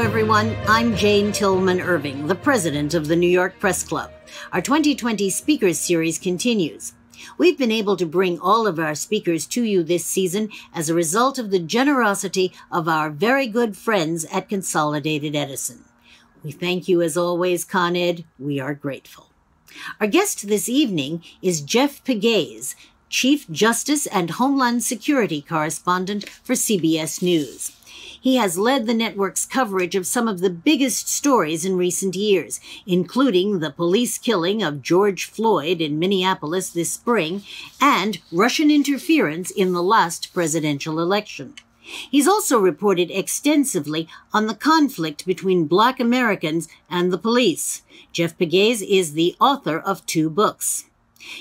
everyone. I'm Jane Tillman Irving, the president of the New York Press Club. Our 2020 Speakers Series continues. We've been able to bring all of our speakers to you this season as a result of the generosity of our very good friends at Consolidated Edison. We thank you as always, Con Ed. We are grateful. Our guest this evening is Jeff Pegues, Chief Justice and Homeland Security Correspondent for CBS News. He has led the network's coverage of some of the biggest stories in recent years, including the police killing of George Floyd in Minneapolis this spring and Russian interference in the last presidential election. He's also reported extensively on the conflict between Black Americans and the police. Jeff Pegues is the author of 2 books.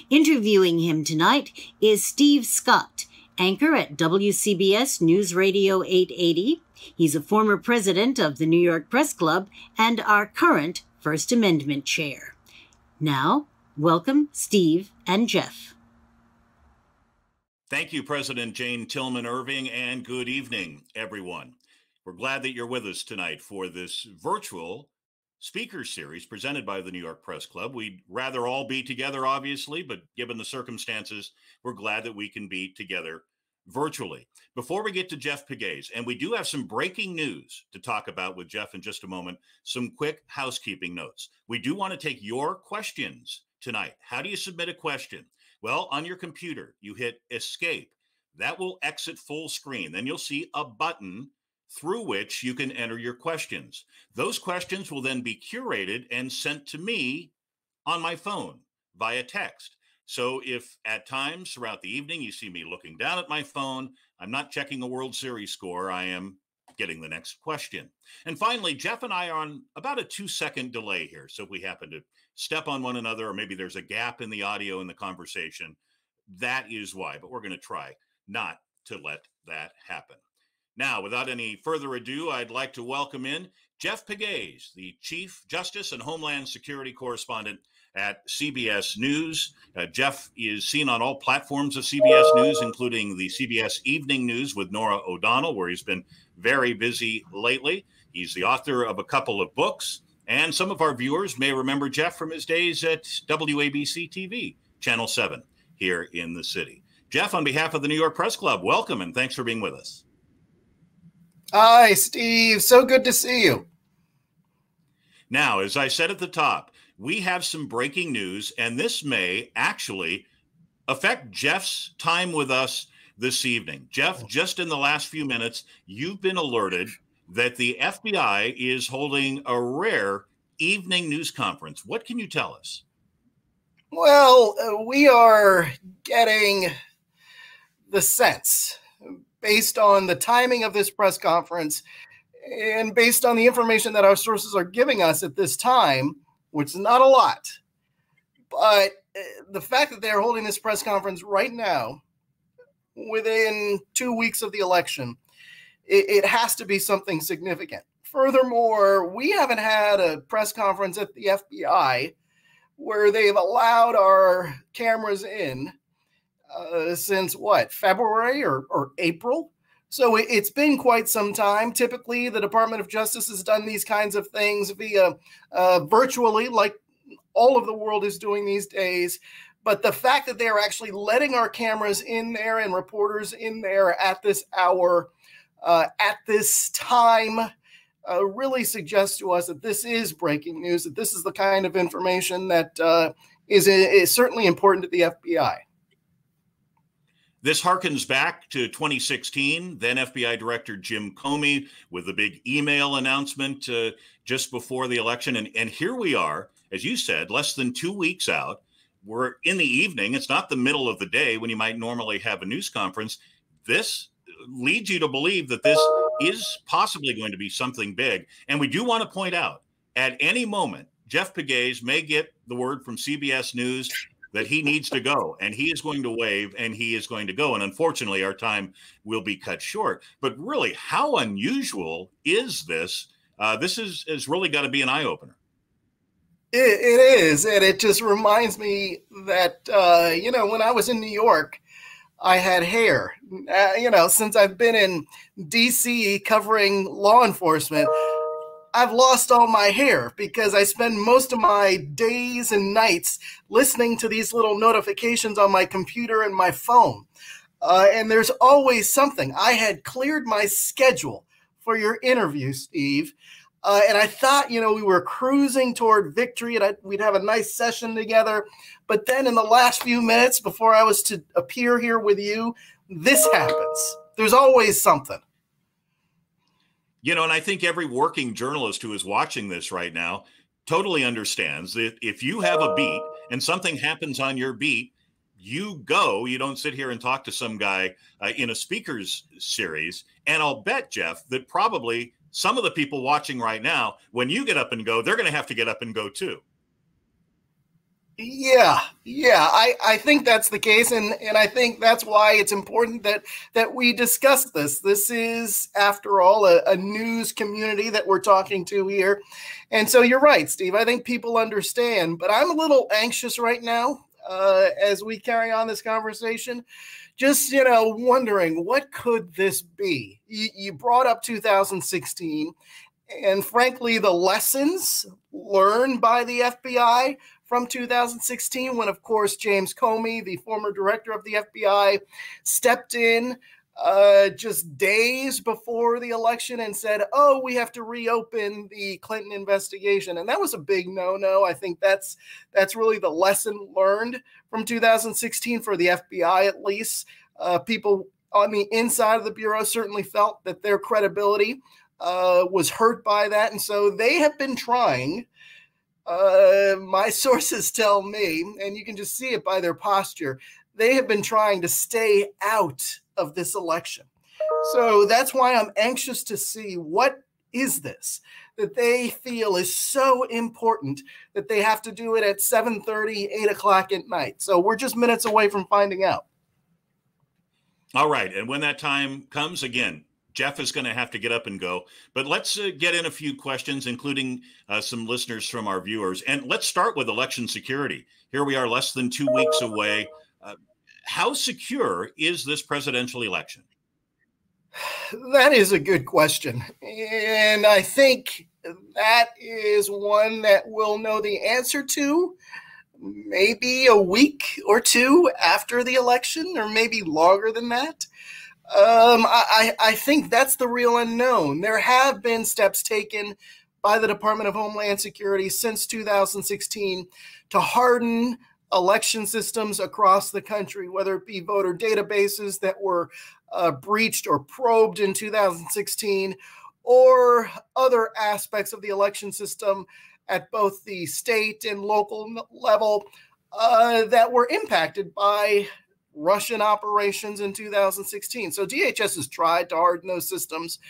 Interviewing him tonight is Steve Scott, anchor at WCBS News Radio 880. He's a former president of the New York Press Club and our current First Amendment chair. Now, welcome Steve and Jeff. Thank you, President Jane Tillman Irving, and good evening, everyone. We're glad that you're with us tonight for this virtual speaker series presented by the New York Press Club. We'd rather all be together, obviously, but given the circumstances, we're glad that we can be together virtually. Before we get to Jeff Pegues, and we do have some breaking news to talk about with Jeff in just a moment, some quick housekeeping notes. We do want to take your questions tonight. How do you submit a question? Well, on your computer, you hit escape. That will exit full screen. Then you'll see a button through which you can enter your questions. Those questions will then be curated and sent to me on my phone via text. So if at times throughout the evening you see me looking down at my phone, I'm not checking a World Series score, I am getting the next question. And finally, Jeff and I are on about a 2-second delay here. So if we happen to step on one another, or maybe there's a gap in the audio in the conversation, that is why. But we're going to try not to let that happen. Now, without any further ado, I'd like to welcome in Jeff Pegues, the Chief Justice and Homeland Security Correspondent at CBS News. Jeff is seen on all platforms of CBS News, including the CBS Evening News with Norah O'Donnell, where he's been very busy lately. He's the author of a couple of books, and some of our viewers may remember Jeff from his days at WABC TV, Channel 7, here in the city. Jeff, on behalf of the New York Press Club, welcome, and thanks for being with us. Hi, Steve. So good to see you. Now, as I said at the top, we have some breaking news, and this may actually affect Jeff's time with us this evening. Jeff, just in the last few minutes, you've been alerted that the FBI is holding a rare evening news conference. What can you tell us? Well, we are getting the sense, based on the timing of this press conference and based on the information that our sources are giving us at this time, which is not a lot, but the fact that they're holding this press conference right now, within 2 weeks of the election, it has to be something significant. Furthermore, we haven't had a press conference at the FBI where they've allowed our cameras in since February or April? So it's been quite some time. Typically, the Department of Justice has done these kinds of things via virtually, like all of the world is doing these days. But the fact that they're actually letting our cameras in there and reporters in there at this hour, at this time, really suggests to us that this is breaking news, that this is the kind of information that is certainly important to the FBI. This harkens back to 2016, then FBI Director Jim Comey with a big email announcement just before the election. And here we are, as you said, less than 2 weeks out. We're in the evening. It's not the middle of the day when you might normally have a news conference. This leads you to believe that this is possibly going to be something big. And we do want to point out, at any moment, Jeff Pegues may get the word from CBS News that he needs to go, and he is going to wave, and he is going to go. And unfortunately, our time will be cut short. But really, how unusual is this? This is really got to be an eye-opener. It is, and it just reminds me that, when I was in New York, I had hair. Since I've been in D.C. covering law enforcement, I've lost all my hair because I spend most of my days and nights listening to these little notifications on my computer and my phone. And there's always something. I had cleared my schedule for your interview, Steve. And I thought, we were cruising toward victory and we'd have a nice session together. But then in the last few minutes before I was to appear here with you, this happens. There's always something. And I think every working journalist who is watching this right now totally understands that if you have a beat and something happens on your beat, you don't sit here and talk to some guy in a speakers series. And I'll bet, Jeff, that probably some of the people watching right now, when you get up and go, they're going to have to get up and go too. Yeah, I think that's the case, and I think that's why it's important that we discuss this. This is, after all, a news community that we're talking to here. And so you're right, Steve. I think people understand, but I'm a little anxious right now as we carry on this conversation. Just, wondering, what could this be? You brought up 2016, and frankly, the lessons learned by the FBI from 2016, when, of course, James Comey, the former director of the FBI, stepped in just days before the election and said, we have to reopen the Clinton investigation. And that was a big no-no. I think that's really the lesson learned from 2016 for the FBI, at least. People on the inside of the Bureau certainly felt that their credibility was hurt by that. And so they have been trying, my sources tell me, and you can just see it by their posture, they have been trying to stay out of this election. So that's why I'm anxious to see what is this that they feel is so important that they have to do it at 7:30, 8 o'clock at night. So we're just minutes away from finding out. All right. And when that time comes, again, Jeff is going to have to get up and go. But let's get in a few questions, including some listeners from our viewers. And let's start with election security. Here we are less than 2 weeks away. How secure is this presidential election? That is a good question. And I think that is one that we'll know the answer to maybe a week or two after the election, or maybe longer than that. I think that's the real unknown. There have been steps taken by the Department of Homeland Security since 2016 to harden election systems across the country, whether it be voter databases that were breached or probed in 2016, or other aspects of the election system at both the state and local level that were impacted by Russian operations in 2016. So DHS has tried to harden those systems.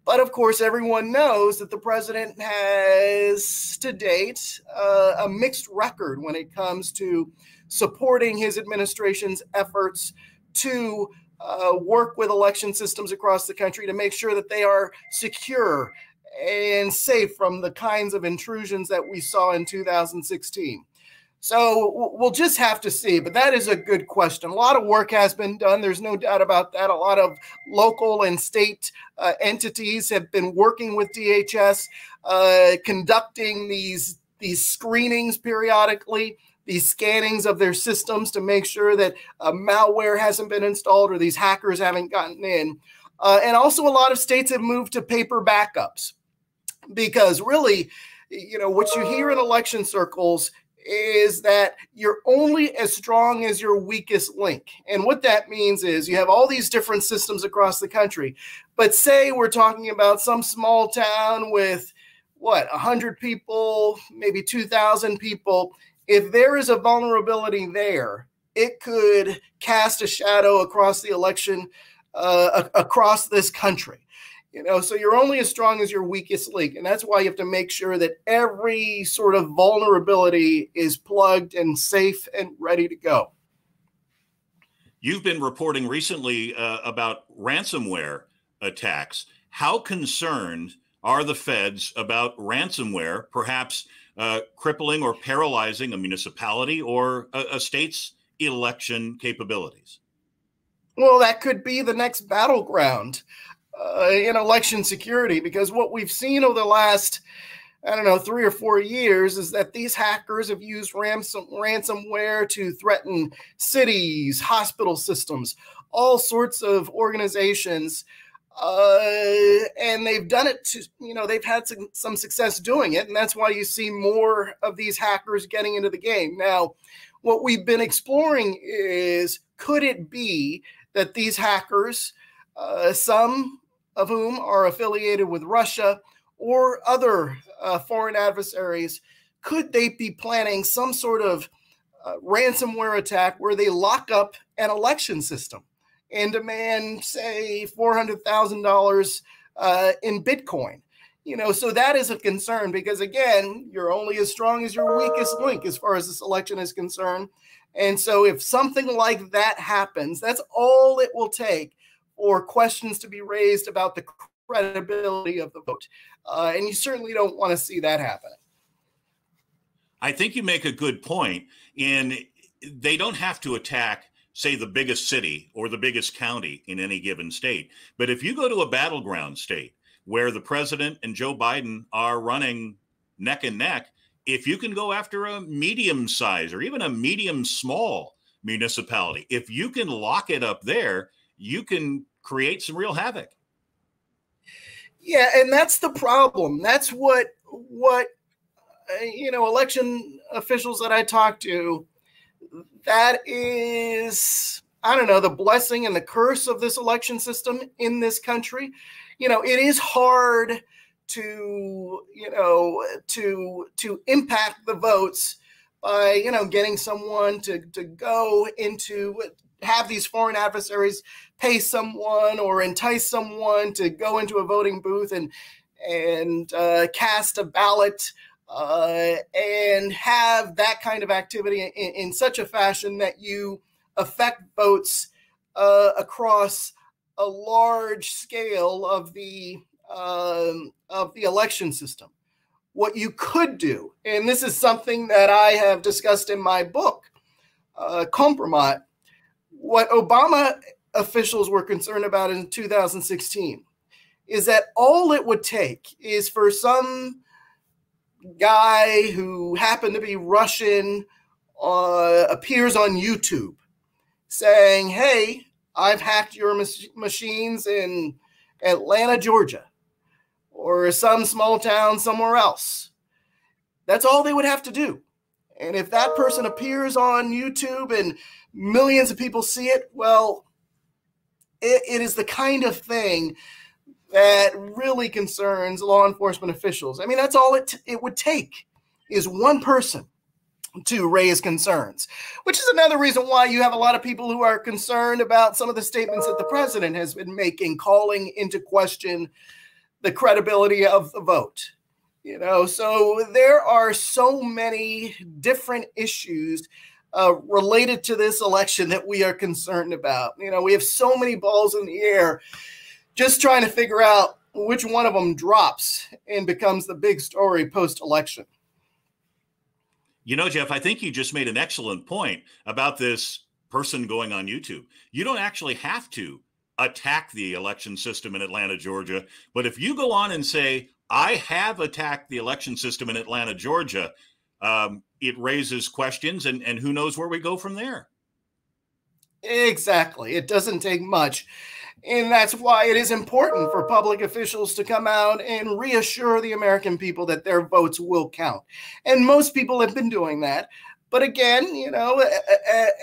But of course, everyone knows that the president has, to date, a mixed record when it comes to supporting his administration's efforts to work with election systems across the country to make sure that they are secure and safe from the kinds of intrusions that we saw in 2016. So we'll just have to see, but that is a good question. A lot of work has been done. There's no doubt about that. A lot of local and state entities have been working with DHS, conducting these screenings periodically, these scannings of their systems to make sure that malware hasn't been installed or these hackers haven't gotten in. And also a lot of states have moved to paper backups because really, what you hear in election circles is that you're only as strong as your weakest link. And what that means is you have all these different systems across the country, but say we're talking about some small town with 100 people, maybe 2,000 people. If there is a vulnerability there, it could cast a shadow across the election, across this country. So you're only as strong as your weakest link. And that's why you have to make sure that every sort of vulnerability is plugged and safe and ready to go. You've been reporting recently about ransomware attacks. How concerned are the feds about ransomware, perhaps crippling or paralyzing a municipality or a state's election capabilities? Well, that could be the next battleground. in election security, because what we've seen over the last, 3 or 4 years is that these hackers have used ransomware to threaten cities, hospital systems, all sorts of organizations. And they've done it to, they've had some success doing it. And that's why you see more of these hackers getting into the game. Now, what we've been exploring is, could it be that these hackers, some of whom are affiliated with Russia or other foreign adversaries, could they be planning some sort of ransomware attack where they lock up an election system and demand, say, $400,000 in Bitcoin? So that is a concern, because, again, you're only as strong as your weakest link as far as this election is concerned. And so if something like that happens, that's all it will take for questions to be raised about the credibility of the vote. And you certainly don't want to see that happening. I think you make a good point. They don't have to attack, say, the biggest city or the biggest county in any given state. But if you go to a battleground state where the president and Joe Biden are running neck and neck, if you can go after a medium size or even a medium small municipality, if you can lock it up there, you can create some real havoc. Yeah, and that's the problem. That's what election officials that I talk to, that is, the blessing and the curse of this election system in this country. It is hard to impact the votes by, getting someone to go into, have these foreign adversaries pay someone or entice someone to go into a voting booth and cast a ballot and have that kind of activity in such a fashion that you affect votes across a large scale of the election system. What you could do, and this is something that I have discussed in my book, Compromat, what Obama officials were concerned about in 2016 is that all it would take is for some guy who happened to be Russian appears on YouTube saying, "Hey, I've hacked your machines in Atlanta, Georgia, or some small town somewhere else." That's all they would have to do. And if that person appears on YouTube and millions of people see it, well, it is the kind of thing that really concerns law enforcement officials. I mean, that's all it would take, is one person to raise concerns, which is another reason why you have a lot of people who are concerned about some of the statements that the president has been making, calling into question the credibility of the vote. So there are so many different issues related to this election that we are concerned about. We have so many balls in the air, just trying to figure out which one of them drops and becomes the big story post-election. Jeff, I think you just made an excellent point about this person going on YouTube. You don't actually have to attack the election system in Atlanta, Georgia. But if you go on and say, "I have attacked the election system in Atlanta, Georgia," it raises questions, and who knows where we go from there. Exactly. It doesn't take much. And that's why it is important for public officials to come out and reassure the American people that their votes will count. And most people have been doing that. But again,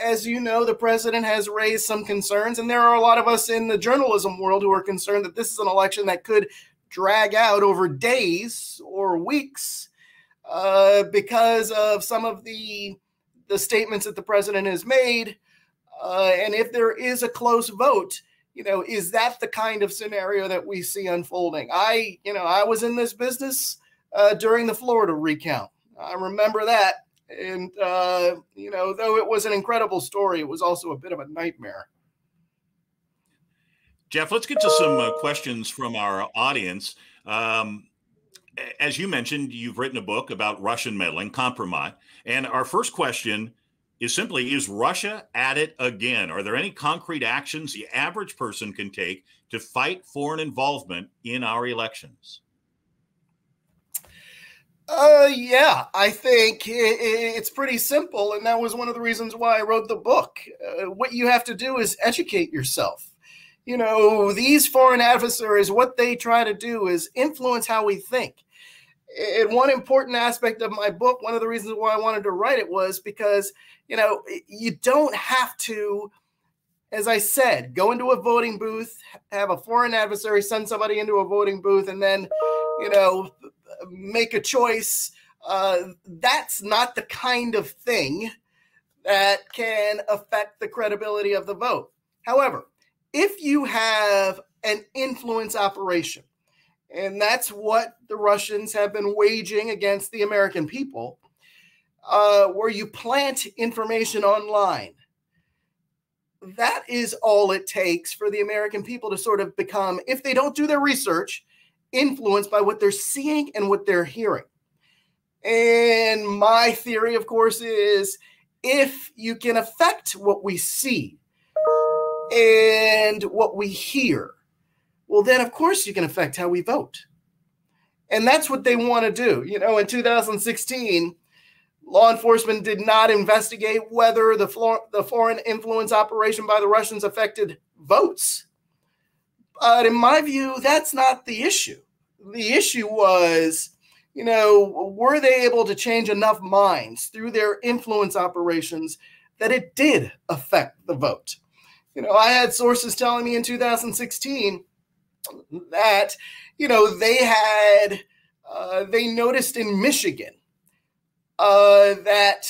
as you know, the president has raised some concerns, and there are a lot of us in the journalism world who are concerned that this is an election that could drag out over days or weeks because of some of the statements that the president has made. And if there is a close vote, is that the kind of scenario that we see unfolding? I was in this business during the Florida recount. I remember that. And, though it was an incredible story, it was also a bit of a nightmare. Jeff, let's get to some questions from our audience. As you mentioned, you've written a book about Russian meddling, Compromat. And our first question is simply, is Russia at it again? Are there any concrete actions the average person can take to fight foreign involvement in our elections? Yeah, I think it's pretty simple. And that was one of the reasons why I wrote the book. What you have to do is educate yourself. You know, these foreign adversaries, what they try to do is influence how we think. And one important aspect of my book, one of the reasons why I wanted to write it was because, you know, you don't have to, as I said, go into a voting booth, have a foreign adversary send somebody into a voting booth, and then, you know, make a choice. That's not the kind of thing that can affect the credibility of the vote. However, if you have an influence operation, and that's what the Russians have been waging against the American people, where you plant information online, that is all it takes for the American people to sort of become, if they don't do their research, influenced by what they're seeing and what they're hearing. And my theory, of course, is if you can affect what we see and what we hear, well, then, of course, you can affect how we vote. And that's what they want to do. You know, in 2016, law enforcement did not investigate whether the foreign influence operation by the Russians affected votes. But in my view, that's not the issue. The issue was, you know, were they able to change enough minds through their influence operations that it did affect the vote? You know, I had sources telling me in 2016 that, you know, they noticed in Michigan that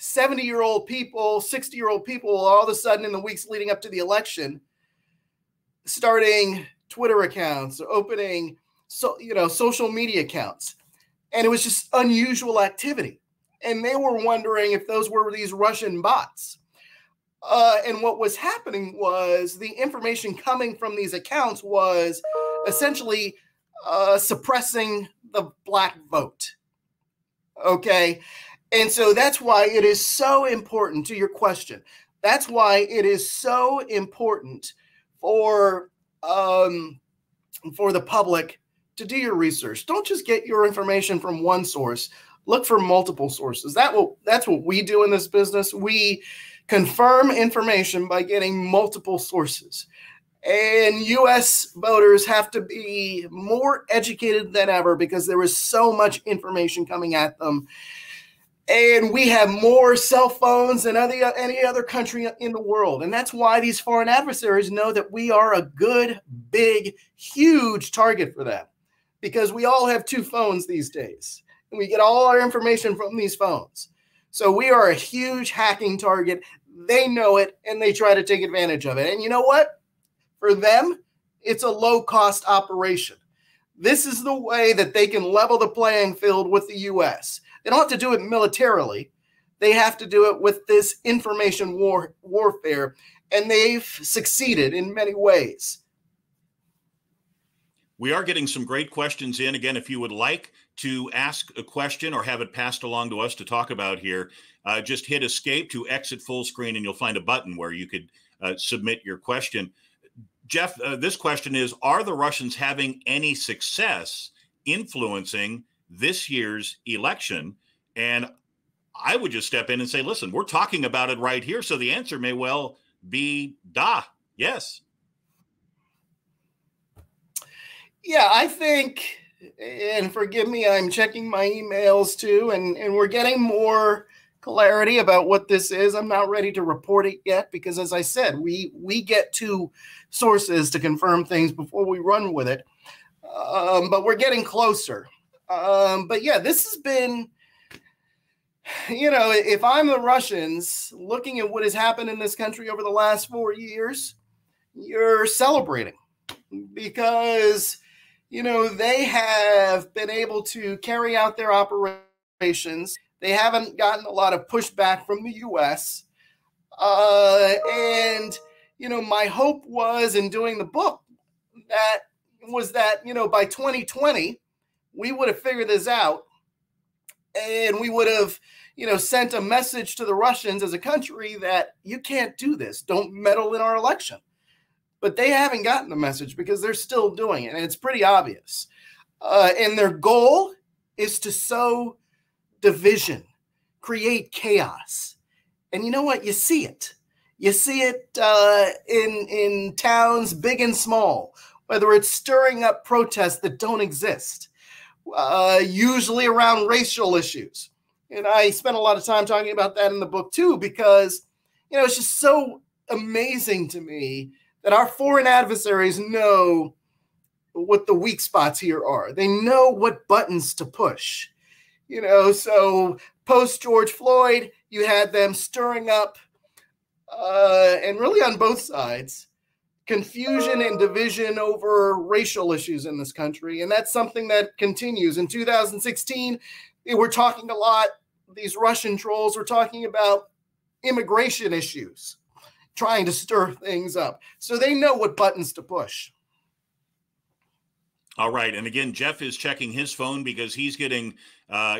70-year-old people, 60-year-old people, all of a sudden in the weeks leading up to the election, starting Twitter accounts, opening social media accounts. And it was just unusual activity. And they were wondering if those were these Russian bots. And what was happening was the information coming from these accounts was essentially suppressing the black vote. Okay. And so that's why it is so important, to your question. That's why it is so important for the public to do your research. Don't just get your information from one source. Look for multiple sources. That's what we do in this business. We confirm information by getting multiple sources. And U.S. voters have to be more educated than ever because there is so much information coming at them. And we have more cell phones than any other country in the world. And that's why these foreign adversaries know that we are a good, big, huge target for them. Because we all have two phones these days. And we get all our information from these phones. So we are a huge hacking target. They know it, and they try to take advantage of it. And you know what? For them, it's a low-cost operation. This is the way that they can level the playing field with the U.S. They don't have to do it militarily. They have to do it with this information warfare, and they've succeeded in many ways. We are getting some great questions in. Again, if you would like to ask a question or have it passed along to us to talk about here, just hit escape to exit full screen, and you'll find a button where you could submit your question. Jeff, this question is, are the Russians having any success influencing this year's election? And I would just step in and say, listen, we're talking about it right here. So the answer may well be yes. Yeah, I think, and forgive me, I'm checking my emails too, and we're getting more clarity about what this is. I'm not ready to report it yet because, as I said, we get two sources to confirm things before we run with it. But we're getting closer. But yeah, this has been, you know, if I'm the Russians looking at what has happened in this country over the last 4 years, you're celebrating because, you know, they have been able to carry out their operations. They haven't gotten a lot of pushback from the U.S. And, you know, my hope was in doing the book that, you know, by 2020, we would have figured this out and we would have, sent a message to the Russians as a country that you can't do this. Don't meddle in our election. But they haven't gotten the message because they're still doing it. And it's pretty obvious. And their goal is to sow division, create chaos. And you know what? You see it. You see it in towns big and small, whether it's stirring up protests that don't exist, usually around racial issues. And I spent a lot of time talking about that in the book, too, because, it's just so amazing to me that our foreign adversaries know what the weak spots here are. They know what buttons to push. So post George Floyd, you had them stirring up, and really on both sides, confusion and division over racial issues in this country. And that's something that continues. In 2016, they were talking a lot, these Russian trolls were talking about immigration issues, trying to stir things up. So they know what buttons to push. All right. And again, Jeff is checking his phone because he's getting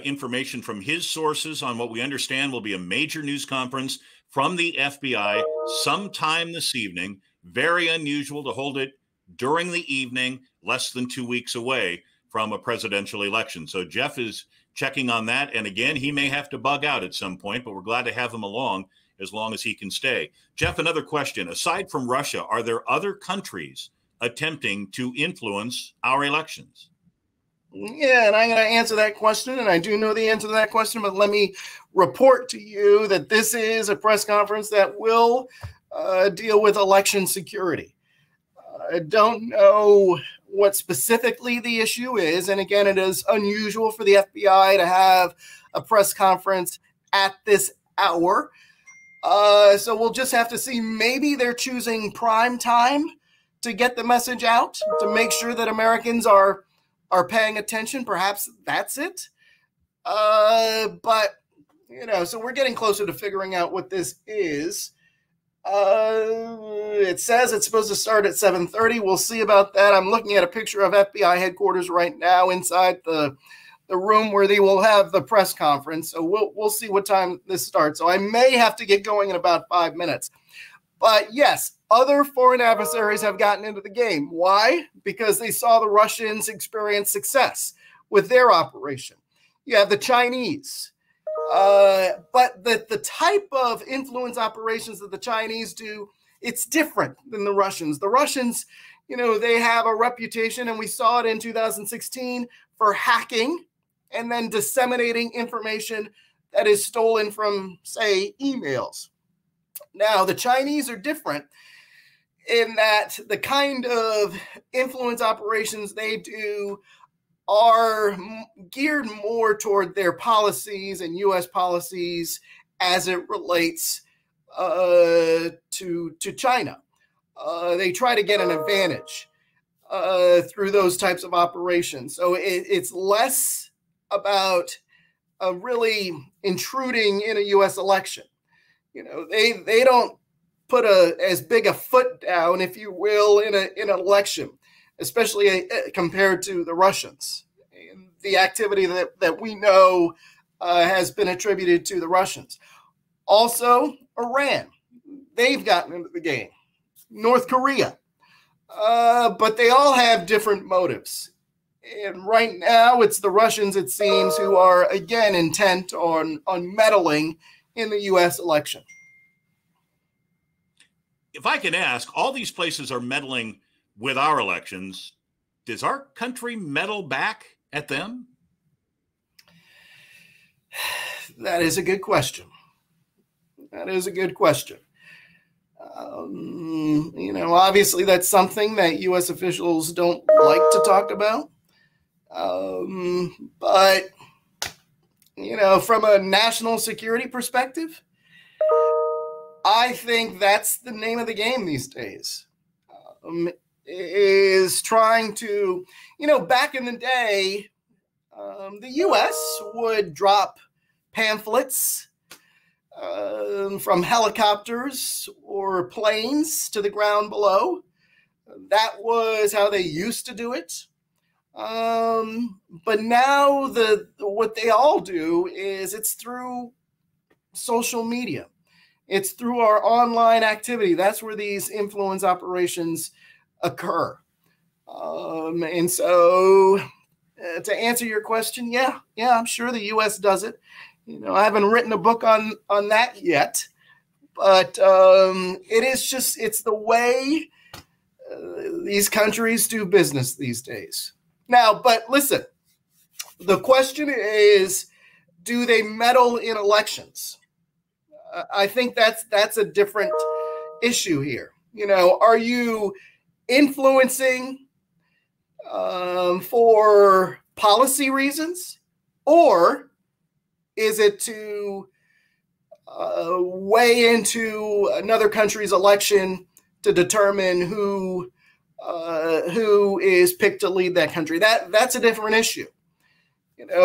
information from his sources on what we understand will be a major news conference from the FBI sometime this evening. Very unusual to hold it during the evening, less than 2 weeks away from a presidential election. So Jeff is checking on that. And again, he may have to bug out at some point, but we're glad to have him along as long as he can stay. Jeff, another question. Aside from Russia, are there other countries attempting to influence our elections? Yeah, and I'm going to answer that question, and I do know the answer to that question, but let me report to you that this is a press conference that will deal with election security. I don't know what specifically the issue is, and again, it is unusual for the FBI to have a press conference at this hour, so we'll just have to see. Maybe they're choosing prime time to get the message out, to make sure that Americans are paying attention. Perhaps that's it. But, so we're getting closer to figuring out what this is. It says it's supposed to start at 7:30. We'll see about that. I'm looking at a picture of FBI headquarters right now inside the room where they will have the press conference. So we'll see what time this starts. So I may have to get going in about 5 minutes. But yes, other foreign adversaries have gotten into the game. Why? Because they saw the Russians experience success with their operation. You have the Chinese. But the type of influence operations that the Chinese do, it's different than the Russians. The Russians, they have a reputation, and we saw it in 2016, for hacking and then disseminating information that is stolen from, say, emails. Now, the Chinese are different in that the kind of influence operations they do are geared more toward their policies and U.S. policies as it relates to China. They try to get an advantage through those types of operations. So it's less about really intruding in a U.S. election. They don't put as big a foot down, if you will, in an election, especially compared to the Russians. And the activity that we know has been attributed to the Russians. Also, Iran. They've gotten into the game. North Korea. But they all have different motives. And right now, it's the Russians, it seems, who are, again, intent on meddling in the U.S. election. If I can ask, all these places are meddling with our elections. Does our country meddle back at them? That is a good question. Obviously that's something that U.S. officials don't like to talk about. But, from a national security perspective, I think that's the name of the game these days, is trying to, back in the day, the U.S. would drop pamphlets from helicopters or planes to the ground below. That was how they used to do it. But now what they all do is it's through social media. It's through our online activity. That's where these influence operations occur. And so to answer your question, yeah, I'm sure the U.S. does it. I haven't written a book on that yet, but it's the way these countries do business these days. Now, but listen, the question is, do they meddle in elections? I think that's a different issue here. Are you influencing for policy reasons, or is it to weigh into another country's election to determine who is picked to lead that country? That's a different issue.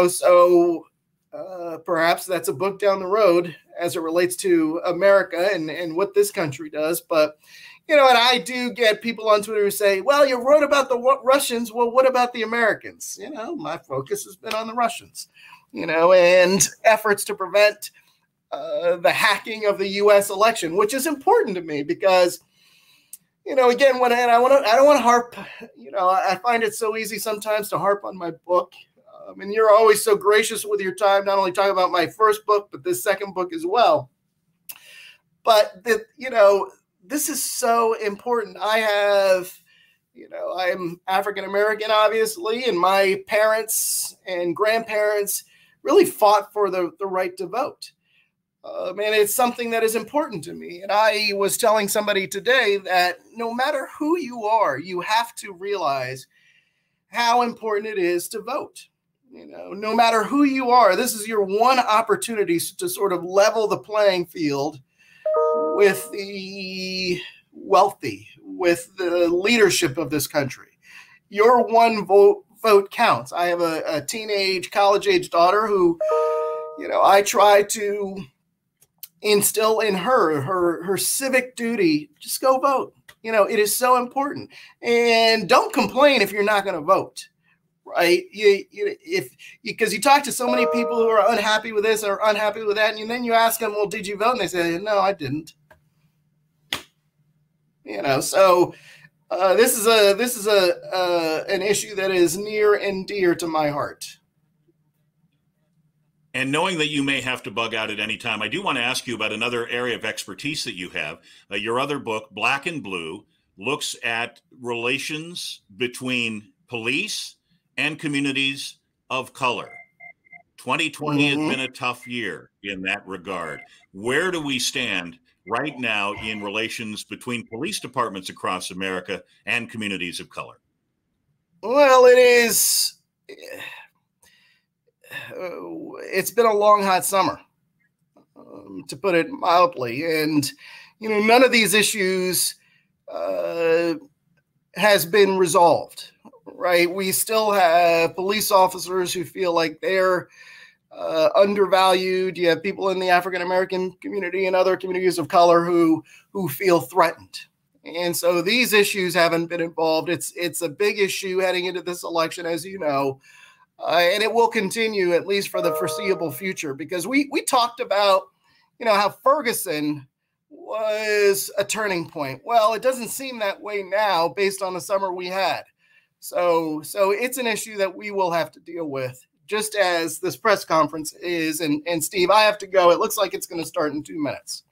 So perhaps that's a book down the road as it relates to America and what this country does. But, and I do get people on Twitter who say, well, you wrote about the Russians. Well, what about the Americans? My focus has been on the Russians, and efforts to prevent the hacking of the U.S. election, which is important to me because, again, I don't want to harp, I find it so easy sometimes to harp on my book. And you're always so gracious with your time, not only talking about my first book, but this second book as well. But, this is so important. I'm African-American, obviously, and my parents and grandparents really fought for the right to vote. And it's something that is important to me. And I was telling somebody today that no matter who you are, you have to realize how important it is to vote. No matter who you are, this is your one opportunity to sort of level the playing field with the wealthy, with the leadership of this country. Your one vote counts. I have a teenage, college-age daughter who, I try to instill in her civic duty. Just go vote. It is so important. And don't complain if you're not going to vote. Right? Because you talk to so many people who are unhappy with this or unhappy with that, and then you ask them, well, did you vote? And they say, no, I didn't. So this is an issue that is near and dear to my heart. And knowing that you may have to bug out at any time, I do want to ask you about another area of expertise that you have. Your other book, Black and Blue, looks at relations between police and communities of color. 2020 has been a tough year in that regard. Where do we stand right now in relations between police departments across America and communities of color? Well, it's been a long, hot summer, to put it mildly. And, none of these issues has been resolved. Right. We still have police officers who feel like they're undervalued. You have people in the African-American community and other communities of color who feel threatened. And so these issues haven't been involved. It's a big issue heading into this election, as you know, and it will continue at least for the foreseeable future, because we talked about, how Ferguson was a turning point. Well, it doesn't seem that way now based on the summer we had. So it's an issue that we will have to deal with, just as this press conference is. And Steve, I have to go. It looks like it's going to start in 2 minutes.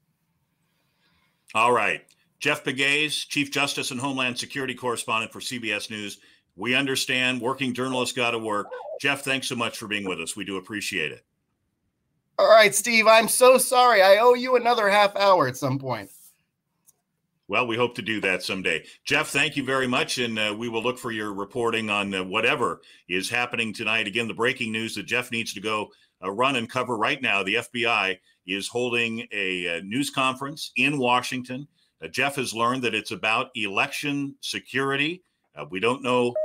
All right. Jeff Pegues, Chief Justice and Homeland Security Correspondent for CBS News. We understand working journalists got to work. Jeff, thanks so much for being with us. We do appreciate it. All right, Steve, I'm so sorry. I owe you another half hour at some point. Well, we hope to do that someday. Jeff, thank you very much, and we will look for your reporting on whatever is happening tonight. Again, the breaking news that Jeff needs to go run and cover right now. The FBI is holding a news conference in Washington. Jeff has learned that it's about election security. We don't know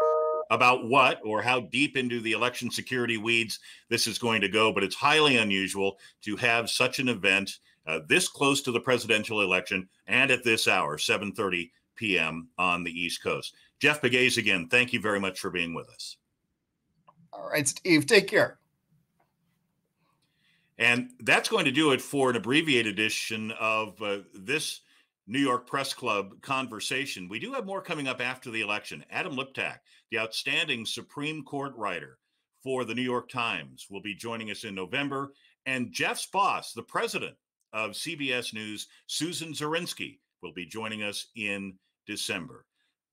about what or how deep into the election security weeds this is going to go, but it's highly unusual to have such an event this close to the presidential election and at this hour, 7:30 p.m. on the East Coast. Jeff Pegues, again, thank you very much for being with us. All right, Steve, take care. And that's going to do it for an abbreviated edition of this New York Press Club conversation. We do have more coming up after the election. Adam Liptak, the outstanding Supreme Court writer for the New York Times, will be joining us in November. And Jeff's boss, the president of CBS News, Susan Zirinsky, will be joining us in December.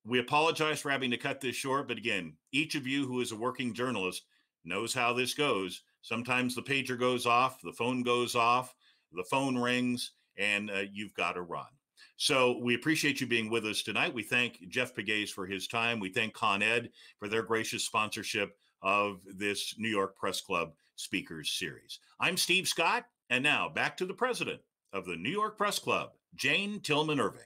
We apologize for having to cut this short, but again, each of you who is a working journalist knows how this goes. Sometimes the pager goes off, the phone goes off, the phone rings, and you've got to run. So we appreciate you being with us tonight. We thank Jeff Pegues for his time. We thank Con Ed for their gracious sponsorship of this New York Press Club Speakers Series. I'm Steve Scott, and now back to the president of the New York Press Club, Jane Tillman Irving.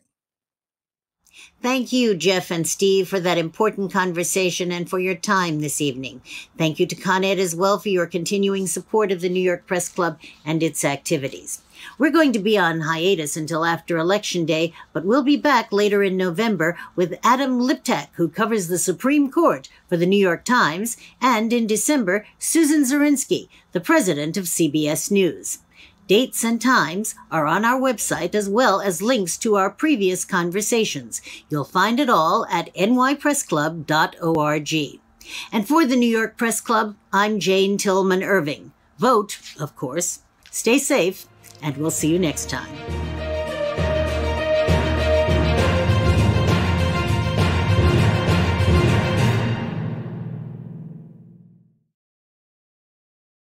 Thank you, Jeff and Steve, for that important conversation and for your time this evening. Thank you to Con Ed as well for your continuing support of the New York Press Club and its activities. We're going to be on hiatus until after Election Day, but we'll be back later in November with Adam Liptak, who covers the Supreme Court for the New York Times, and in December, Susan Zirinsky, the president of CBS News. Dates and times are on our website, as well as links to our previous conversations. You'll find it all at nypressclub.org. And for the New York Press Club, I'm Jane Tillman Irving. Vote, of course. Stay safe, and we'll see you next time.